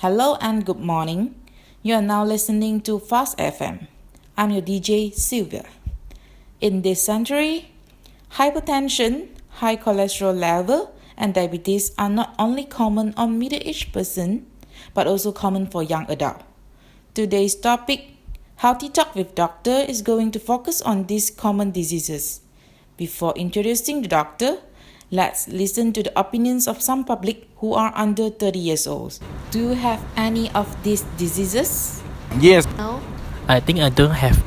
Hello and good morning. You are now listening to Fast FM. I'm your DJ Sylvia. In this century, hypertension, high cholesterol level, and diabetes are not only common on middle-aged person, but also common for young adult. Today's topic, Healthy Talk with Doctor, is going to focus on these common diseases. Before introducing the doctor, let's listen to the opinions of some public who are under 30 years old. Do you have any of these diseases? Yes. No, I think I don't have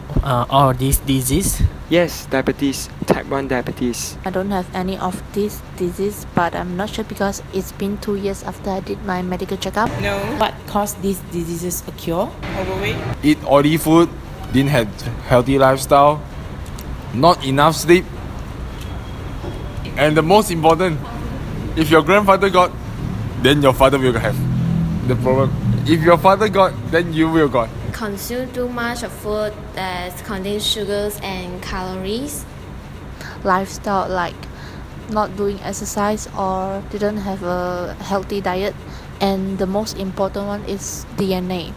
all these disease. Yes, diabetes, type 1 diabetes. I don't have any of this disease, but I'm not sure because it's been 2 years after I did my medical checkup. No. What caused these diseases occur? Overweight? Eat oily food, didn't have healthy lifestyle, not enough sleep, and the most important, if your grandfather got, then your father will have the problem. If your father got, then you will got. Consume too much of food that contains sugars and calories. Lifestyle like not doing exercise or didn't have a healthy diet, and the most important one is DNA.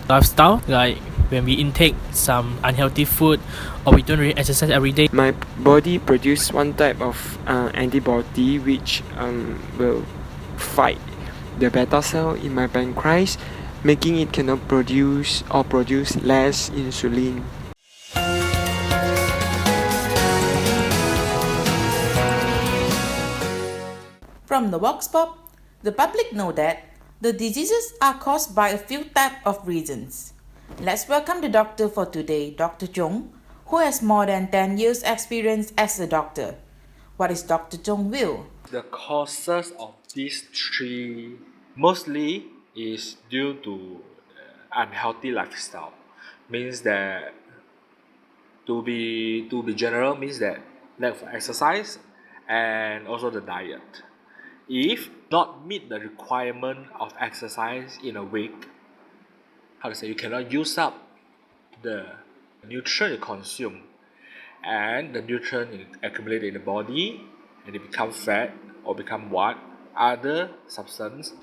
Lifestyle, like when we intake some unhealthy food or we don't really exercise every day. My body produce one type of antibody which will fight the beta cell in my pancreas, making it cannot produce or produce less insulin. From the Vox Pop, the public know that the diseases are caused by a few types of reasons. Let's welcome the doctor for today, Dr. Chong, who has more than 10 years experience as a doctor. What is Dr. Chong will? The causes of these three mostly is due to unhealthy lifestyle. Means that to be general means that lack of exercise and also the diet. If not meet the requirement of exercise in a week, you cannot use up the nutrient you consume, and the nutrient accumulate in the body and it become fat or become what other substance,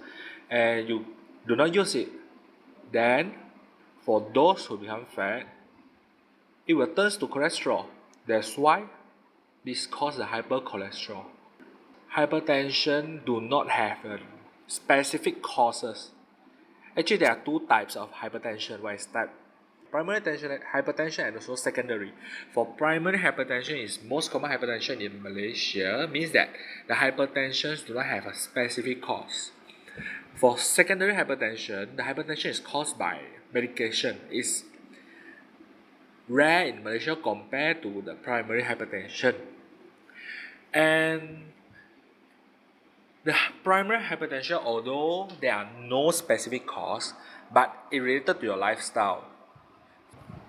and you do not use it, then for those who become fat, it will turn to cholesterol. That's why this causes the hypercholesterol. Hypertension do not have a specific causes. Actually, there are two types of hypertension. One is type primary hypertension and also secondary. For primary hypertension is most common hypertension in Malaysia, means that the hypertension do not have a specific cause. For secondary hypertension, the hypertension is caused by medication. It's rare in Malaysia compared to the primary hypertension. And the primary hypertension, although there are no specific cause, but it related to your lifestyle.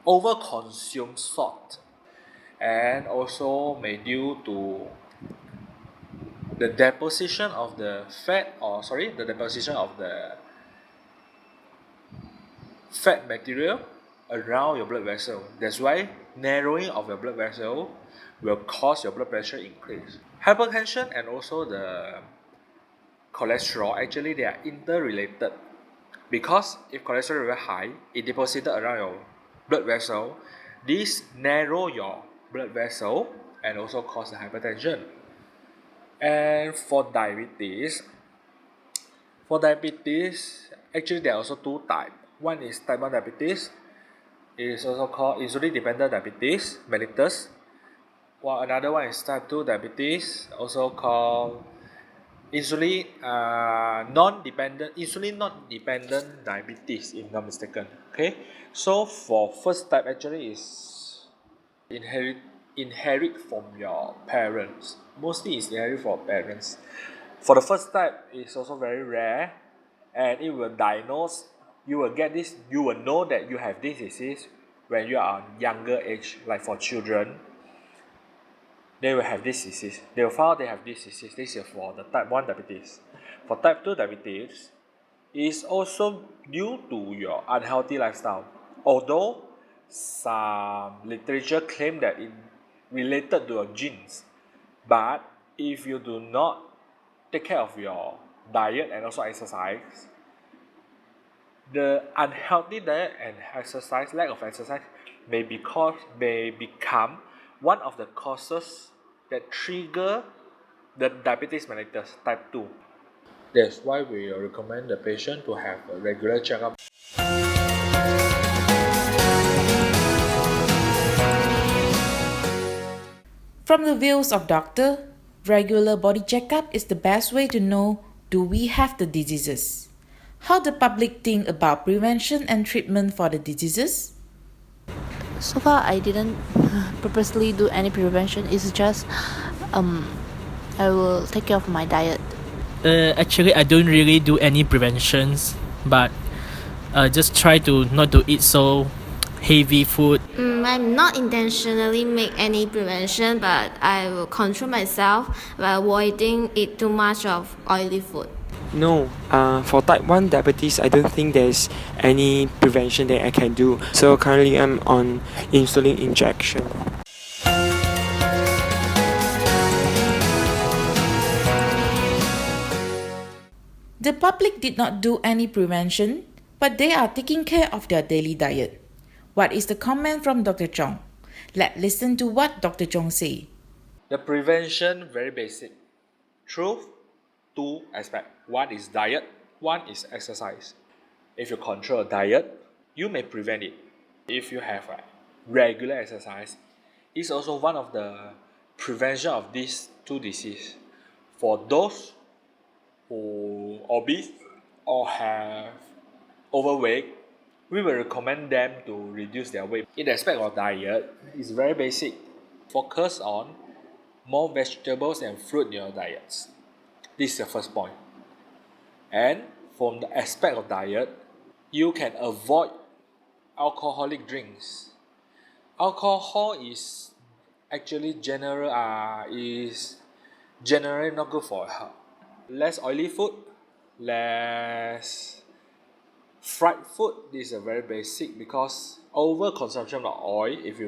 Overconsume salt, and also may due to the deposition of the deposition of the fat material around your blood vessel. That's why narrowing of your blood vessel will cause your blood pressure increase. Hypertension and also the cholesterol, actually they are interrelated, because if cholesterol is very high, it deposited around your blood vessel. This narrow your blood vessel and also cause the hypertension. And for diabetes, actually there are also two types. One is type 1 diabetes. It is also called insulin dependent diabetes mellitus. While another one is type 2 diabetes, also called insulin not dependent diabetes, if not mistaken. Okay, so for first type actually is inherit from your parents. Mostly is inherit from parents. For the first type, it's also very rare, and it will diagnose. You will know that you have this disease when you are younger age. Like for children, they will have this disease. They will find out they have this disease. This is for the type 1 diabetes. For type 2 diabetes, is also due to your unhealthy lifestyle. Although some literature claim that it related to your genes, but if you do not take care of your diet and also exercise, The unhealthy diet and exercise, lack of exercise, may become one of the causes that trigger the diabetes mellitus type 2. That's why we recommend the patient to have a regular checkup. From the views of doctor, regular body checkup is the best way to know do we have the diseases. How the public think about prevention and treatment for the diseases? So far, I didn't purposely do any prevention. It's just I will take care of my diet. Actually, I don't really do any preventions, but just try to not to eat so heavy food. I'm not intentionally make any prevention, but I will control myself by avoiding eat too much of oily food. No, for type 1 diabetes, I don't think there's any prevention that I can do. So currently I'm on insulin injection. The public did not do any prevention, but they are taking care of their daily diet. What is the comment from Dr. Chong? Let's listen to what Dr. Chong say. The prevention very basic. Through two aspects. One is diet, one is exercise. If you control diet, you may prevent it. If you have regular exercise, it's also one of the prevention of these two diseases. For those who obese or have overweight, we will recommend them to reduce their weight. In the aspect of diet, it's very basic. Focus on more vegetables and fruit in your diets. This is the first point. And from the aspect of diet, you can avoid alcoholic drinks. Alcohol is actually generally not good for health. Less oily food, less fried food. This is very basic because overconsumption of oil, if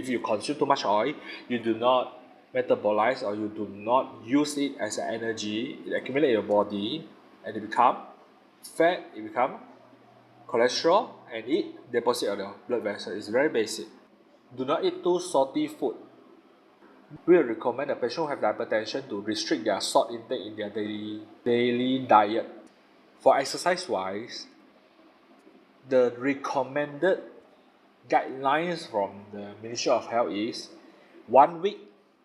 you consume too much oil, you do not metabolize or you do not use it as an energy, it accumulates in your body and it become fat, it become cholesterol, and it deposit on your blood vessel. It's very basic. Do not eat too salty food. We will recommend the patient who have hypertension to restrict their salt intake in their daily diet. For exercise wise, the recommended guidelines from the Ministry of Health is 1 week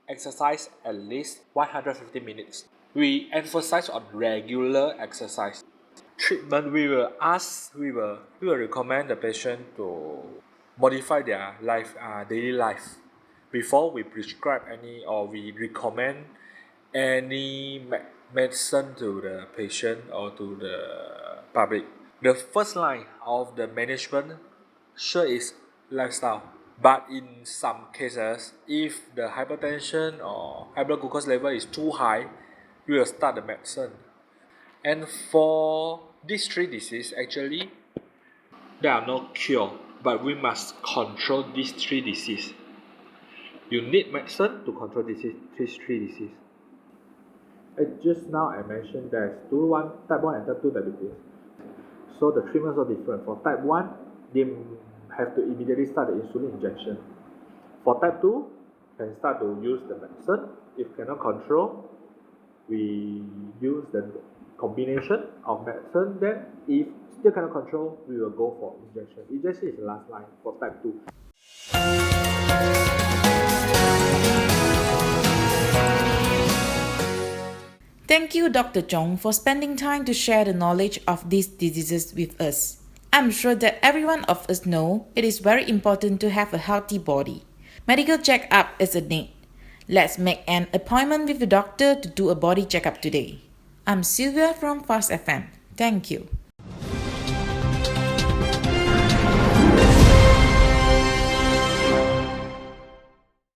exercise at least 150 minutes. We emphasize on regular exercise. Treatment, we will recommend the patient to modify their daily life before we prescribe any or we recommend any medicine to the patient or to the public. The first line of the management sure is lifestyle, but in some cases, if the hypertension or high blood glucose level is too high, we will start the medicine. And for these three diseases, actually, there are no cure, but we must control these three diseases. You need medicine to control these three diseases. Just now I mentioned there's type 1 and type 2 diabetes. So the treatments are different. For type 1, they have to immediately start the insulin injection. For type 2, can start to use the medicine. If cannot control, we use the combination of medicine. Then if still cannot control, we will go for injection. Injection is the last line for type 2. Thank you, Dr. Chong, for spending time to share the knowledge of these diseases with us. I'm sure that every one of us know it is very important to have a healthy body. Medical checkup is a need. Let's make an appointment with the doctor to do a body checkup today. I'm Sylvia from Fast FM. Thank you.